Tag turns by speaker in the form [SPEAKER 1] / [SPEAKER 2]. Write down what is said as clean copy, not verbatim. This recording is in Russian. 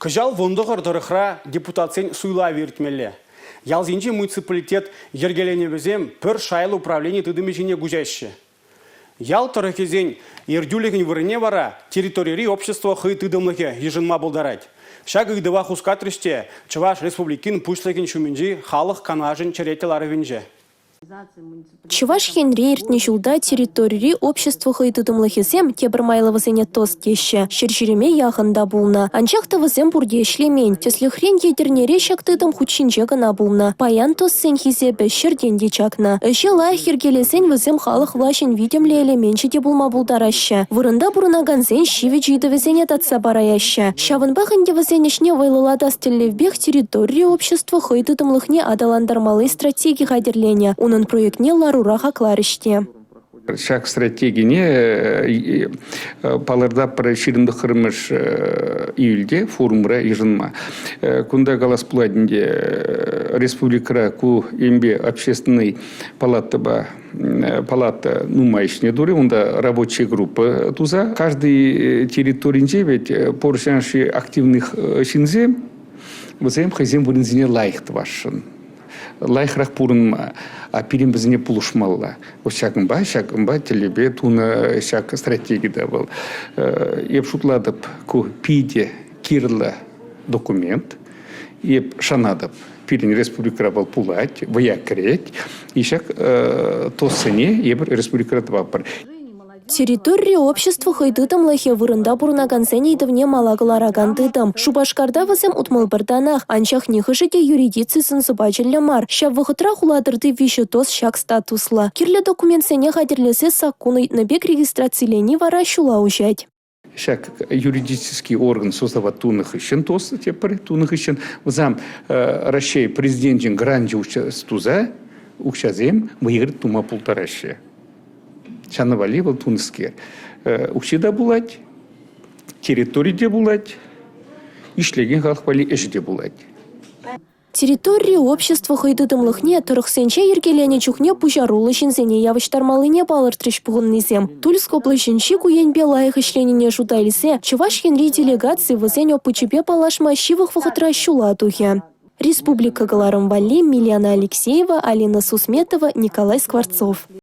[SPEAKER 1] Кыжал вондығыр дұрықра депутатсен суйла вертмелі. Ялзинче муниципалитет ергелене бізем пір шайлы управление тыдымешіне гужайшы. Ял тұрықезен ердюлеген вырыне вара территории общества хый тыдымлыке ежынма болдарать. Шаг игдыва хускатрыште Чуваш республикин пушлеген шуменжи халық канажын черетелары венже.
[SPEAKER 2] Чуваш Хенри иртнешулда территории общества хайтытымлыхесем тебірмайлывызене тост кеші. Шершереме яғында булна. Анчақтывызем бурде шлемень. Теслихрен едернере шактыдым хучинче гына булна. Паян тост сен хизебе шерденде чакна. Эше лай хергелесен вызем халық влашен видемле элеменче де булма булдараща. Вырында бурынаганзен шиве жидовезене татса бараяща. Шавынбахынде вызенешне вайлылада стеллевбех территории общества хайтытымлыхне адаландармалы стратегии хадерленя. Унын проектне ларураха кларыште.
[SPEAKER 3] Шак стратегине паларда ширинді қырмыш июльде форумра ежынма. Кунда галас пладинде республикара ку ембе общественный палата нумайшне дуре, унда рабочая группа туза. Каждый территоринже ведь поршанши активных шинзе, вызаем хазем вырынзине лайхт вашын. Лайхрах пурынма, а пирим бізіне пулушмалла. Шагымба, телебе, туна шаг стратегияда был. Еп шутладып, ку пиде кирлы документ, еп шанадып, пирин республикара был пулать, воякреть, и шаг тосыне, еп республикара двапар.
[SPEAKER 2] Территория общества хайтытым лахе вырында бурнагансене идывне малагалараган тытым. Шубашкарда вызем утмылбырданах, анчах нехышыде юридицы сынсыбачылі мар. Шав вғытра хуладырды виші тос шак статусла. Кирлі документсене хадерлесе саккуны набег регистрациялени вара шула ужать.
[SPEAKER 3] Шак юридический орган создавать туных ищен, тос тепер туных ищен. Вызам Россия президентин гранди участуза, учазем, выиграть тума полтораще. Чанавали был тунские. Учида булать, территория булать, ишлеген халхвали эжде булать.
[SPEAKER 2] Территория общества хайтытымлыхне тұрықсенче ергелене чухне пужарулы шинзене явыштармалыне балыртрыш пуғыннызем. Тульск облачынчи куенбе лайық ішленіне жудайлise, Чуваш Хенри делегации вызен опычепе палашма шивых вғытра шула тухе. Республика Галарым Вали, Милена Алексеева, Алина Сусметова, Николай Скворцов.